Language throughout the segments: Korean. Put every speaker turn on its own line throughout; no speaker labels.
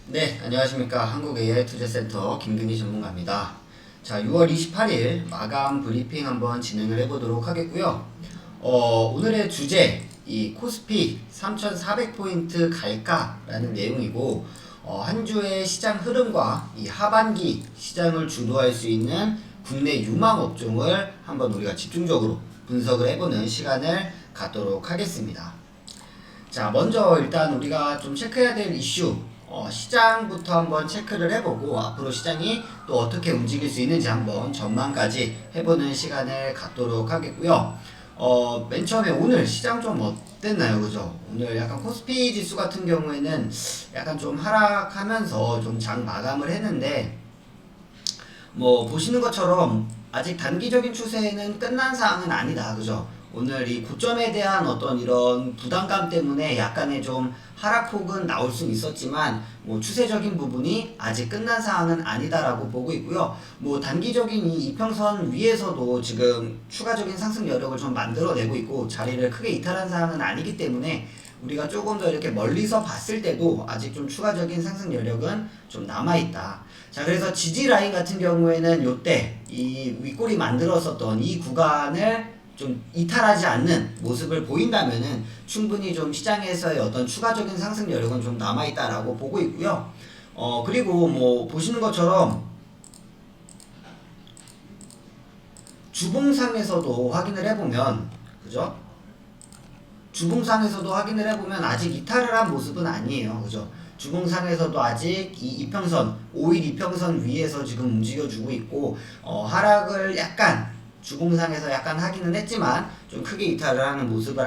네, 안녕하십니까. 한국 AI 투자센터 김근희 전문가입니다. 자, 6월 28일 마감 브리핑 한번 진행을 해보도록 하겠고요. 오늘의 주제, 이 코스피 3,400포인트 갈까라는 내용이고, 한 주의 시장 흐름과 이 하반기 시장을 주도할 수 있는 국내 유망 업종을 한번 우리가 집중적으로 분석을 해보는 시간을 갖도록 하겠습니다. 자, 먼저 일단 우리가 좀 체크해야 될 이슈, 시장부터 한번 체크를 해보고 앞으로 시장이 또 어떻게 움직일 수 있는지 한번 전망까지 해보는 시간을 갖도록 하겠고요. 맨 처음에 오늘 시장 좀 어땠나요? 그죠? 오늘 약간 코스피 지수 같은 경우에는 약간 좀 하락하면서 좀 장 마감을 했는데, 뭐 보시는 것처럼 아직 단기적인 추세는 끝난 사항은 아니다. 그죠? 오늘 이 고점에 대한 어떤 이런 부담감 때문에 약간의 좀 하락폭은 나올 수 있었지만, 뭐 추세적인 부분이 아직 끝난 사항은 아니다라고 보고 있고요. 뭐 단기적인 이 이평선 위에서도 지금 추가적인 상승 여력을 좀 만들어내고 있고, 자리를 크게 이탈한 사항은 아니기 때문에 우리가 조금 더 이렇게 멀리서 봤을 때도 아직 좀 추가적인 상승 여력은 좀 남아있다. 자, 그래서 지지 라인 같은 경우에는 요때 이 윗골이 만들었었던 이 구간을 좀 이탈하지 않는 모습을 보인다면은 충분히 좀 시장에서의 어떤 추가적인 상승 여력은 좀 남아있다라고 보고 있고요. 그리고 뭐 보시는 것처럼 주봉상에서도 확인을 해보면, 그죠? 주봉상에서도 확인을 해보면 아직 이탈을 한 모습은 아니에요. 그죠? 주봉상에서도 아직 이 이평선, 5일 이평선 위에서 지금 움직여주고 있고, 하락을 약간 주봉상에서 약간 하기는 했지만 좀 크게 이탈을 하는 모습을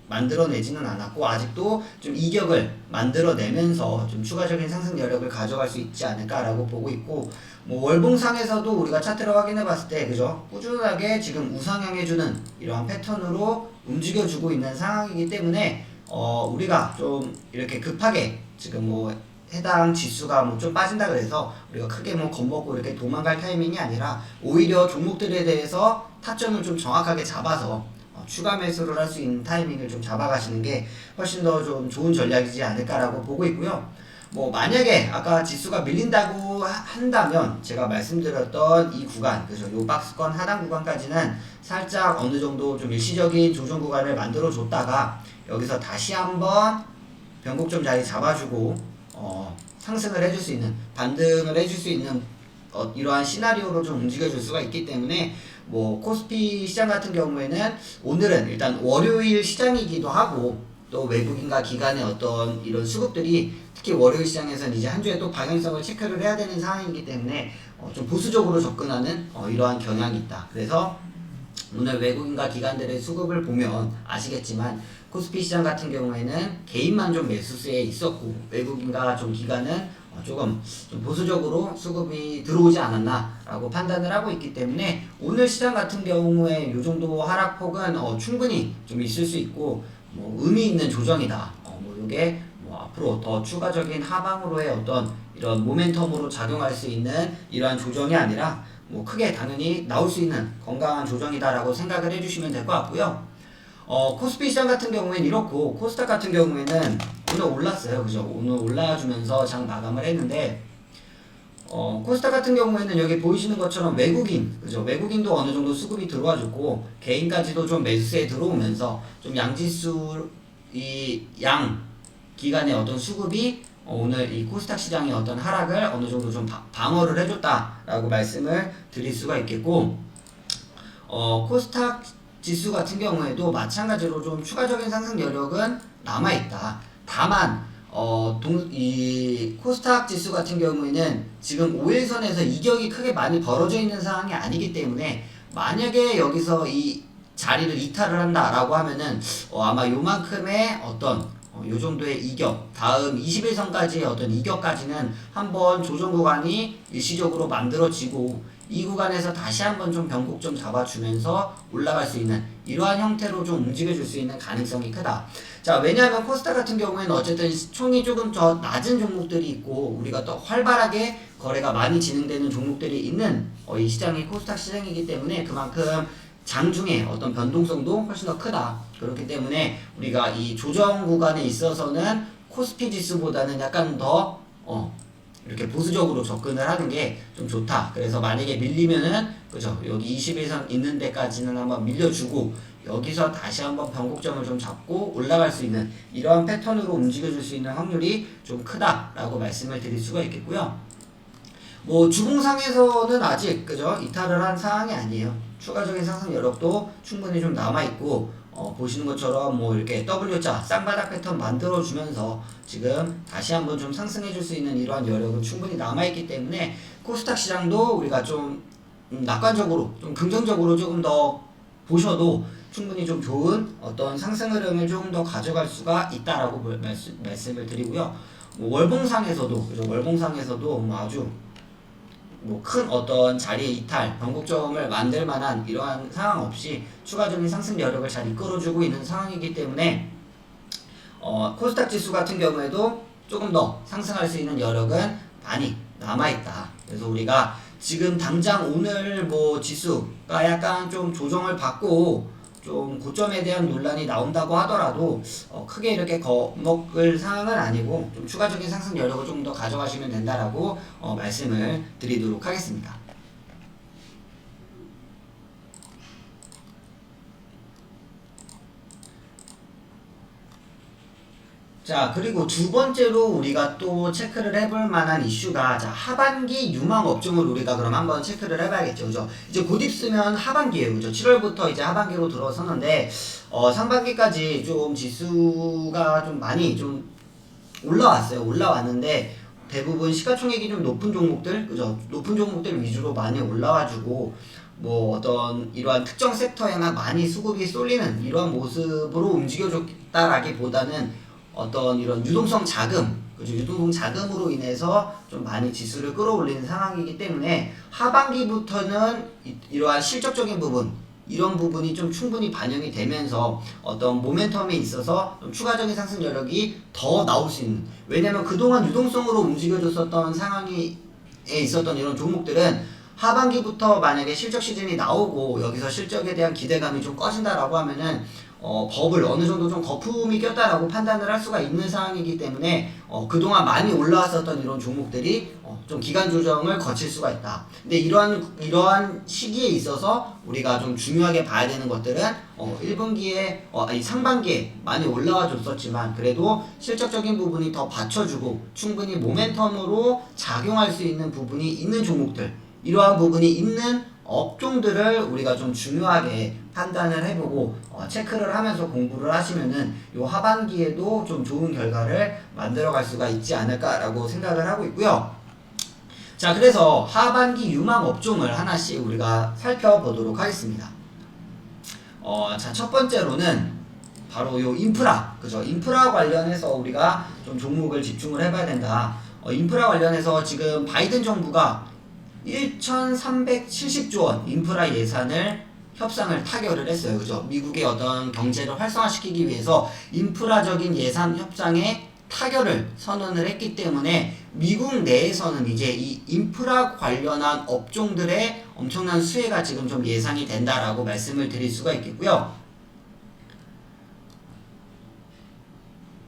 만들어내지는 않았고, 아직도 좀 이격을 만들어내면서 좀 추가적인 상승 여력을 가져갈 수 있지 않을까라고 보고 있고, 뭐 월봉상에서도 우리가 차트를 확인해 봤을 때, 그죠? 꾸준하게 지금 우상향해주는 이러한 패턴으로 움직여주고 있는 상황이기 때문에, 우리가 좀 이렇게 급하게 지금 뭐 해당 지수가 뭐 좀 빠진다 그래서 우리가 크게 뭐 겁먹고 이렇게 도망갈 타이밍이 아니라, 오히려 종목들에 대해서 타점을 좀 정확하게 잡아서 추가 매수를 할 수 있는 타이밍을 좀 잡아가시는 게 훨씬 더 좀 좋은 전략이지 않을까라고 보고 있고요. 뭐 만약에 아까 지수가 밀린다고 한다면 제가 말씀드렸던 이 구간, 그죠? 요 박스권 하단 구간까지는 살짝 어느 정도 좀 일시적인 조정 구간을 만들어 줬다가 여기서 다시 한번 변곡점 자리 잡아주고 상승을 해줄 수 있는, 반등을 해줄 수 있는 이러한 시나리오로 좀 움직여줄 수가 있기 때문에, 뭐 코스피 시장 같은 경우에는 오늘은 일단 월요일 시장이기도 하고, 또 외국인과 기관의 어떤 이런 수급들이 특히 월요일 시장에서는 이제 한 주에 또 방향성을 체크를 해야 되는 상황이기 때문에 좀 보수적으로 접근하는 이러한 경향이 있다. 그래서 오늘 외국인과 기관들의 수급을 보면 아시겠지만, 코스피 시장 같은 경우에는 개인만 좀 매수세에 있었고, 외국인과 좀 기관은 조금 좀 보수적으로 수급이 들어오지 않았나라고 판단을 하고 있기 때문에, 오늘 시장 같은 경우에 이 정도 하락폭은 충분히 좀 있을 수 있고, 뭐 의미 있는 조정이다. 뭐 이게 뭐 앞으로 더 추가적인 하방으로의 어떤 이런 모멘텀으로 작용할 수 있는 이러한 조정이 아니라, 뭐 크게 당연히 나올 수 있는 건강한 조정이다라고 생각을 해주시면 될 것 같고요. 코스피 시장 같은 경우에는 이렇고, 코스닥 같은 경우에는 오늘 올랐어요. 그죠? 오늘 올라주면서 장 마감을 했는데, 코스닥 같은 경우에는 여기 보이시는 것처럼 외국인, 그죠? 외국인도 어느 정도 수급이 들어와줬고, 개인까지도 좀 매수세에 들어오면서 좀 양지수, 이 양 기간의 어떤 수급이 오늘 이 코스닥 시장의 어떤 하락을 어느 정도 좀 방어를 해줬다라고 말씀을 드릴 수가 있겠고, 코스닥 지수 같은 경우에도 마찬가지로 좀 추가적인 상승 여력은 남아있다. 다만 이 코스닥 지수 같은 경우에는 지금 5일선에서 이격이 크게 많이 벌어져 있는 상황이 아니기 때문에, 만약에 여기서 이 자리를 이탈을 한다라고 하면은 아마 요만큼의 어떤 요 정도의 이격, 다음 21선까지의 어떤 이격까지는 한번 조정 구간이 일시적으로 만들어지고, 이 구간에서 다시 한번 좀 변곡점 잡아주면서 올라갈 수 있는 이러한 형태로 좀 움직여줄 수 있는 가능성이 크다. 자, 왜냐하면 코스닥 같은 경우에는 어쨌든 총이 조금 더 낮은 종목들이 있고, 우리가 또 활발하게 거래가 많이 진행되는 종목들이 있는 이 시장이 코스닥 시장이기 때문에, 그만큼 장중에 어떤 변동성도 훨씬 더 크다. 그렇기 때문에 우리가 이 조정 구간에 있어서는 코스피 지수보다는 약간 더 이렇게 보수적으로 접근을 하는 게 좀 좋다. 그래서 만약에 밀리면은 그죠? 여기 21선 있는 데까지는 한번 밀려주고 여기서 다시 한번 변곡점을 좀 잡고 올라갈 수 있는 이러한 패턴으로 움직여줄 수 있는 확률이 좀 크다라고 말씀을 드릴 수가 있겠고요. 뭐 주봉상에서는 아직 그죠? 이탈을 한 상황이 아니에요. 추가적인 상승 여력도 충분히 좀 남아있고 보시는 것처럼 뭐 이렇게 W자 쌍바닥 패턴 만들어주면서 지금 다시 한번 좀 상승해줄 수 있는 이러한 여력은 충분히 남아있기 때문에 코스닥 시장도 우리가 좀 낙관적으로 좀 긍정적으로 조금 더 보셔도 충분히 좀 좋은 어떤 상승 흐름을 조금 더 가져갈 수가 있다라고 말씀을 드리고요. 뭐 월봉상에서도 그죠? 월봉상에서도 뭐 아주 뭐 큰 어떤 자리의 이탈, 변곡점을 만들 만한 이러한 상황 없이 추가적인 상승 여력을 잘 이끌어주고 있는 상황이기 때문에 코스닥 지수 같은 경우에도 조금 더 상승할 수 있는 여력은 많이 남아있다. 그래서 우리가 지금 당장 오늘 뭐 지수가 약간 좀 조정을 받고 좀 고점에 대한 논란이 나온다고 하더라도 크게 이렇게 겁먹을 상황은 아니고 좀 추가적인 상승 여력을 좀 더 가져가시면 된다라고 말씀을 드리도록 하겠습니다. 자, 그리고 두 번째로 우리가 또 체크를 해볼 만한 이슈가, 자, 하반기 유망 업종을 우리가 그럼 한번 체크를 해봐야겠죠. 그죠? 이제 곧 있으면 하반기에요. 그죠? 7월부터 이제 하반기로 들어서는데, 상반기까지 좀 지수가 좀 많이 좀 올라왔어요. 올라왔는데, 대부분 시가총액이 좀 높은 종목들, 그죠? 높은 종목들 위주로 많이 올라와주고, 뭐 어떤 이러한 특정 섹터에만 많이 수급이 쏠리는 이러한 모습으로 움직여줬다라기보다는 어떤 이런 유동성 자금, 그죠? 유동성 자금으로 인해서 좀 많이 지수를 끌어올리는 상황이기 때문에 하반기부터는 이러한 실적적인 부분, 이런 부분이 좀 충분히 반영이 되면서 어떤 모멘텀에 있어서 좀 추가적인 상승 여력이 더 나올 수 있는, 왜냐면 그동안 유동성으로 움직여줬었던 상황에 있었던 이런 종목들은 하반기부터 만약에 실적 시즌이 나오고 여기서 실적에 대한 기대감이 좀 꺼진다라고 하면은 법을 어느 정도 좀 거품이 꼈다라고 판단을 할 수가 있는 상황이기 때문에 그동안 많이 올라왔었던 이런 종목들이 좀 기간 조정을 거칠 수가 있다. 근데 이러한 시기에 있어서 우리가 좀 중요하게 봐야 되는 것들은 1분기에 아니 상반기에 많이 올라와 줬었지만 그래도 실적적인 부분이 더 받쳐주고 충분히 모멘텀으로 작용할 수 있는 부분이 있는 종목들, 이러한 부분이 있는 업종들을 우리가 좀 중요하게 판단을 해보고 체크를 하면서 공부를 하시면은 요 하반기에도 좀 좋은 결과를 만들어갈 수가 있지 않을까라고 생각을 하고 있고요. 자, 그래서 하반기 유망 업종을 하나씩 우리가 살펴보도록 하겠습니다. 자, 첫 번째로는 바로 요 인프라, 그죠? 인프라 관련해서 우리가 좀 종목을 집중을 해봐야 된다. 인프라 관련해서 지금 바이든 정부가 1,370조 원 인프라 예산을 협상을 타결을 했어요. 그죠? 미국의 어떤 경제를 활성화시키기 위해서 인프라적인 예산 협상에 타결을 선언을 했기 때문에 미국 내에서는 이제 이 인프라 관련한 업종들의 엄청난 수혜가 지금 좀 예상이 된다라고 말씀을 드릴 수가 있겠고요.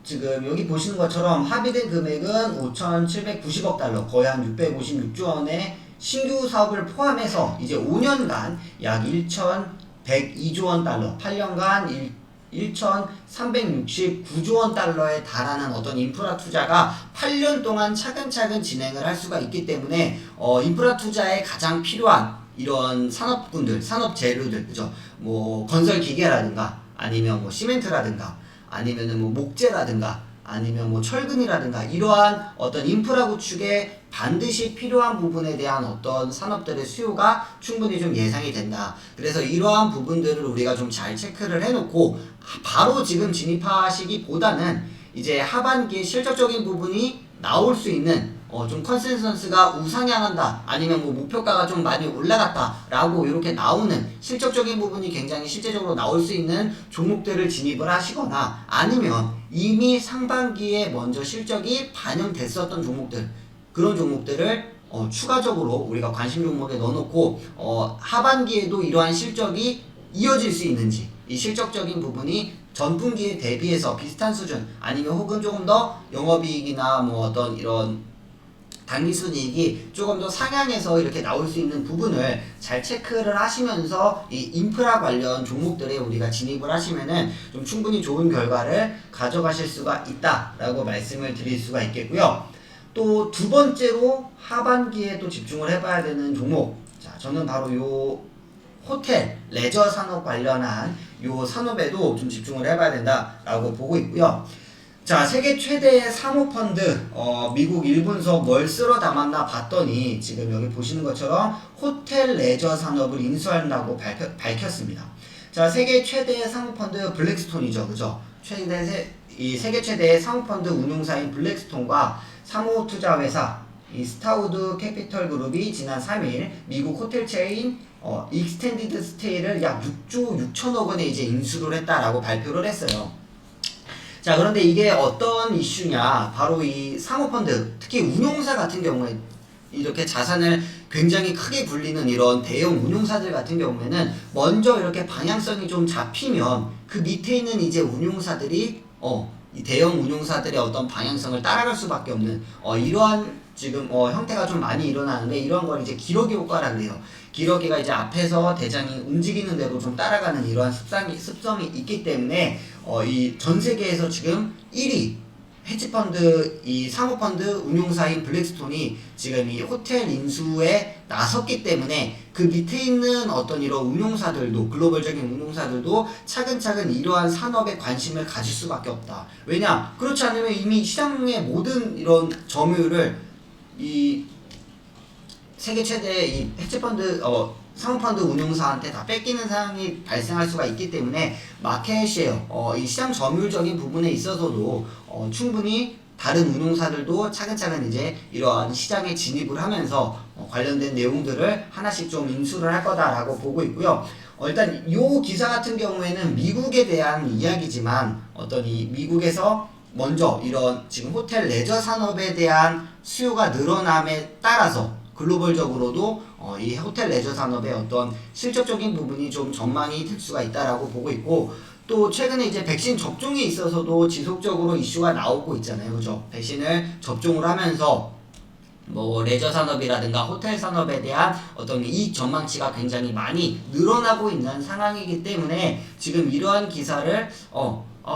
지금 여기 보시는 것처럼 합의된 금액은 5,790억 달러, 거의 한 656조 원의 신규 사업을 포함해서 이제 5년간 약 1,102조 원 달러, 8년간 1,369조 원 달러에 달하는 어떤 인프라 투자가 8년 동안 차근차근 진행을 할 수가 있기 때문에 인프라 투자에 가장 필요한 이런 산업군들, 산업 재료들, 그죠? 뭐 건설 기계라든가 아니면 뭐 시멘트라든가 아니면은 뭐 목재라든가 아니면 뭐 철근이라든가 이러한 어떤 인프라 구축에 반드시 필요한 부분에 대한 어떤 산업들의 수요가 충분히 좀 예상이 된다. 그래서 이러한 부분들을 우리가 좀 잘 체크를 해놓고 바로 지금 진입하시기보다는 이제 하반기에 실적적인 부분이 나올 수 있는 좀 컨센서스가 우상향한다 아니면 뭐 목표가가 좀 많이 올라갔다 라고 이렇게 나오는 실적적인 부분이 굉장히 실제적으로 나올 수 있는 종목들을 진입을 하시거나 아니면 이미 상반기에 먼저 실적이 반영됐었던 종목들, 그런 종목들을 추가적으로 우리가 관심 종목에 넣어놓고 하반기에도 이러한 실적이 이어질 수 있는지, 이 실적적인 부분이 전분기에 대비해서 비슷한 수준 아니면 혹은 조금 더 영업이익이나 뭐 어떤 이런 당기순이익이 조금 더 상향해서 이렇게 나올 수 있는 부분을 잘 체크를 하시면서 이 인프라 관련 종목들에 우리가 진입을 하시면은 좀 충분히 좋은 결과를 가져가실 수가 있다라고 말씀을 드릴 수가 있겠고요. 또 두 번째로 하반기에 또 집중을 해봐야 되는 종목. 자, 저는 바로 요 호텔, 레저 산업 관련한 요 산업에도 좀 집중을 해봐야 된다라고 보고 있고요. 자, 세계 최대의 사모펀드, 미국 1분석 뭘 쓸어 담았나 봤더니 지금 여기 보시는 것처럼 호텔 레저 산업을 인수한다고 밝혔습니다. 자, 세계 최대의 사모펀드 블랙스톤이죠. 그죠? 이 세계 최대의 사모펀드 운용사인 블랙스톤과 사모투자회사 이 스타우드 캐피털 그룹이 지난 3일 미국 호텔 체인 익스텐디드 스테이를 약 6조 6천억 원에 이제 인수를 했다라고 발표를 했어요. 자, 그런데 이게 어떤 이슈냐? 바로 이 사모펀드, 특히 운용사 같은 경우에 이렇게 자산을 굉장히 크게 굴리는 이런 대형 운용사들 같은 경우에는 먼저 이렇게 방향성이 좀 잡히면 그 밑에 있는 이제 운용사들이 이 대형 운용사들의 어떤 방향성을 따라갈 수밖에 없는 이러한 지금 형태가 좀 많이 일어나는데 이런 걸 이제 기러기 효과라 그래요. 기러기가 이제 앞에서 대장이 움직이는 대로 좀 따라가는 이러한 습성이 있기 때문에 이 전 세계에서 지금 1위 헤지펀드 이 사모펀드 운용사인 블랙스톤이 지금 이 호텔 인수에 나섰기 때문에 그 밑에 있는 어떤 이런 운용사들도 글로벌적인 운용사들도 차근차근 이러한 산업에 관심을 가질 수밖에 없다. 왜냐? 그렇지 않으면 이미 시장의 모든 이런 점유율을 이 세계 최대의 이 헤지펀드 사모펀드 운용사한테 다 뺏기는 상황이 발생할 수가 있기 때문에 마켓쉐어, 이 시장 점유율적인 부분에 있어서도 충분히 다른 운용사들도 차근차근 이제 이러한 시장에 진입을 하면서 관련된 내용들을 하나씩 좀 인수를 할 거다라고 보고 있고요. 일단 이 기사 같은 경우에는 미국에 대한 이야기지만 어떤 이 미국에서 먼저 이런 지금 호텔 레저 산업에 대한 수요가 늘어남에 따라서 글로벌적으로도 이 호텔 레저 산업의 어떤 실적적인 부분이 좀 전망이 될 수가 있다라고 보고 있고 또 최근에 이제 백신 접종에 있어서도 지속적으로 이슈가 나오고 있잖아요. 그죠? 백신을 접종을 하면서 뭐 레저 산업이라든가 호텔 산업에 대한 어떤 이익 전망치가 굉장히 많이 늘어나고 있는 상황이기 때문에 지금 이러한 기사를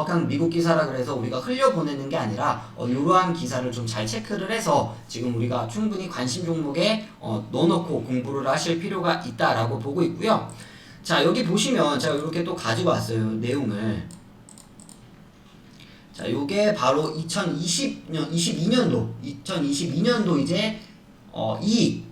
그냥 미국 기사라 그래서 우리가 흘려보내는 게 아니라 이러한 기사를 좀 잘 체크를 해서 지금 우리가 충분히 관심 종목에 넣어놓고 공부를 하실 필요가 있다라고 보고 있고요. 자, 여기 보시면 제가 이렇게 또 가지고 왔어요. 내용을. 자, 요게 바로 2022년도 이제 이익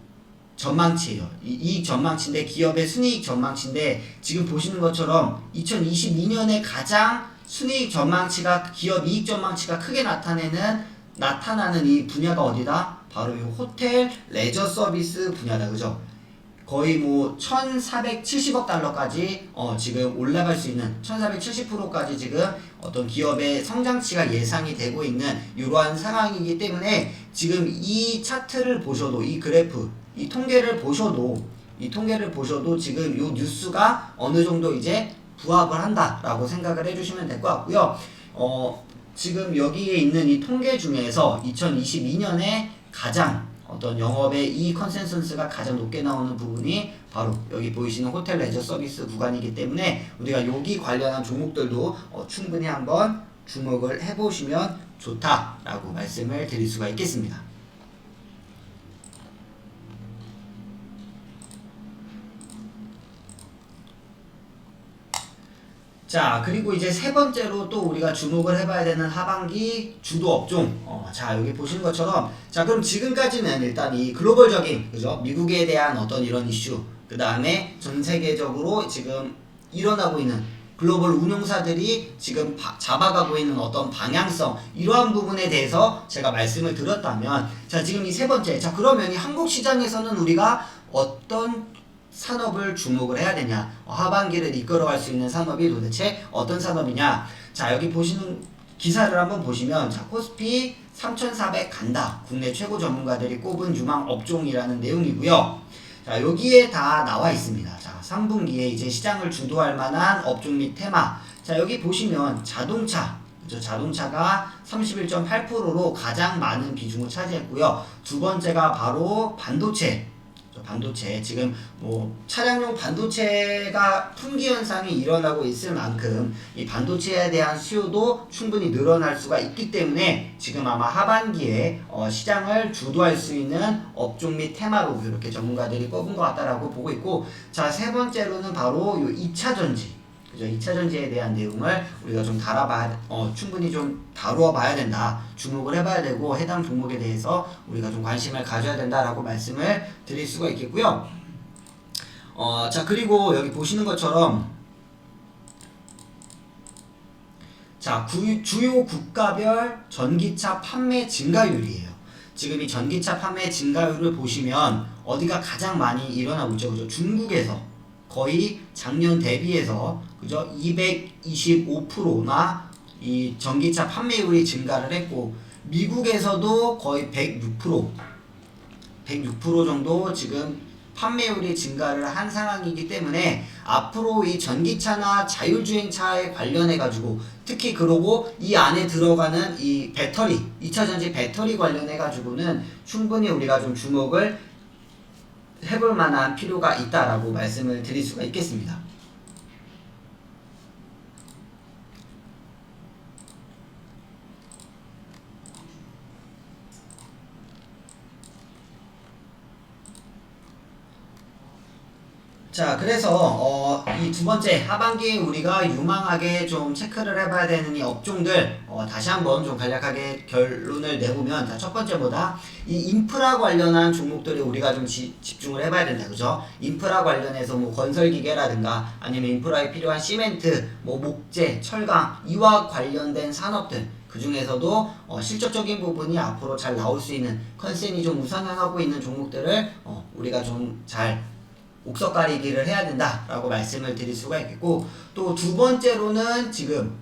전망치예요. 이익 전망치인데 기업의 순이익 전망치인데 지금 보시는 것처럼 2022년에 가장 순이익 전망치가 기업 이익 전망치가 크게 나타나는 이 분야가 어디다? 바로 이 호텔 레저 서비스 분야다. 그죠? 거의 뭐 1470억 달러까지 지금 올라갈 수 있는 1470%까지 지금 어떤 기업의 성장치가 예상이 되고 있는 이러한 상황이기 때문에 지금 이 차트를 보셔도 이 그래프 이 통계를 보셔도 지금 이 뉴스가 어느 정도 이제 부합을 한다라고 생각을 해주시면 될 것 같고요. 지금 여기에 있는 이 통계 중에서 2022년에 가장 어떤 영업의 이 컨센서스가 가장 높게 나오는 부분이 바로 여기 보이시는 호텔 레저 서비스 구간이기 때문에 우리가 여기 관련한 종목들도 충분히 한번 주목을 해보시면 좋다라고 말씀을 드릴 수가 있겠습니다. 자, 그리고 이제 세 번째로 또 우리가 주목을 해봐야 되는 하반기 주도 업종. 자, 여기 보시는 것처럼, 자, 그럼 지금까지는 일단 이 글로벌적인, 그죠? 미국에 대한 어떤 이런 이슈, 그 다음에 전 세계적으로 지금 일어나고 있는 글로벌 운용사들이 지금 잡아가고 있는 어떤 방향성, 이러한 부분에 대해서 제가 말씀을 드렸다면, 자, 지금 이 세 번째. 자, 그러면 이 한국 시장에서는 우리가 어떤 산업을 주목을 해야 되냐, 하반기를 이끌어갈 수 있는 산업이 도대체 어떤 산업이냐. 자, 여기 보시는 기사를 한번 보시면, 자, 코스피 3400 간다, 국내 최고 전문가들이 꼽은 유망 업종이라는 내용이고요. 자, 여기에 다 나와 있습니다. 자, 3분기에 이제 시장을 주도할 만한 업종 및 테마. 자, 여기 보시면 자동차, 그죠? 자동차가 31.8%로 가장 많은 비중을 차지했고요. 두 번째가 바로 반도체. 반도체 지금 뭐 차량용 반도체가 품귀 현상이 일어나고 있을 만큼 이 반도체에 대한 수요도 충분히 늘어날 수가 있기 때문에 지금 아마 하반기에 시장을 주도할 수 있는 업종 및 테마로 이렇게 전문가들이 꼽은 것 같다라고 보고 있고, 자, 세 번째로는 바로 요 2차 전지. 그죠? 2차 전지에 대한 내용을 우리가 좀 충분히 좀 다루어 봐야 된다. 주목을 해봐야 되고, 해당 종목에 대해서 우리가 좀 관심을 가져야 된다라고 말씀을 드릴 수가 있겠고요. 자, 그리고 여기 보시는 것처럼, 자, 주요 국가별 전기차 판매 증가율이에요. 지금 이 전기차 판매 증가율을 보시면 어디가 가장 많이 일어나고 있죠. 그죠? 중국에서 거의 작년 대비해서 그죠? 225%나 이 전기차 판매율이 증가를 했고, 미국에서도 거의 106% 정도 지금 판매율이 증가를 한 상황이기 때문에 앞으로 이 전기차나 자율주행차에 관련해 가지고, 특히 그러고 이 안에 들어가는 이 배터리, 2차 전지 배터리 관련해 가지고는 충분히 우리가 좀 주목을 해볼 만한 필요가 있다라고 말씀을 드릴 수가 있겠습니다. 자, 그래서 이 두 번째 하반기에 우리가 유망하게 좀 체크를 해봐야 되는 이 업종들 다시 한번 좀 간략하게 결론을 내보면, 자, 첫 번째보다 이 인프라 관련한 종목들에 우리가 좀 집중을 해봐야 된다, 그죠? 인프라 관련해서 뭐 건설기계라든가 아니면 인프라에 필요한 시멘트, 뭐 목재, 철강 이와 관련된 산업들, 그 중에서도 실적적인 부분이 앞으로 잘 나올 수 있는 컨센이 좀 우상향하고 있는 종목들을 우리가 좀 잘 옥석 가리기를 해야 된다라고 말씀을 드릴 수가 있겠고, 또 두 번째로는 지금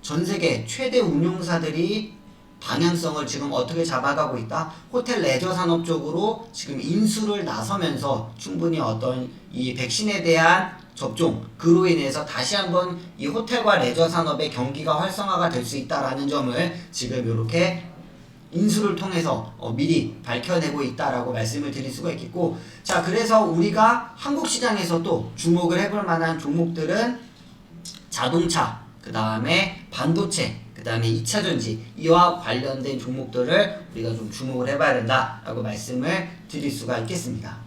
전 세계 최대 운용사들이 방향성을 지금 어떻게 잡아가고 있다? 호텔 레저 산업 쪽으로 지금 인수를 나서면서 충분히 어떤 이 백신에 대한 접종, 그로 인해서 다시 한번 이 호텔과 레저 산업의 경기가 활성화가 될 수 있다라는 점을 지금 이렇게 인수를 통해서 미리 밝혀내고 있다라고 말씀을 드릴 수가 있겠고, 자, 그래서 우리가 한국 시장에서 또 주목을 해볼 만한 종목들은 자동차, 그 다음에 반도체, 그 다음에 2차 전지 이와 관련된 종목들을 우리가 좀 주목을 해봐야 된다라고 말씀을 드릴 수가 있겠습니다.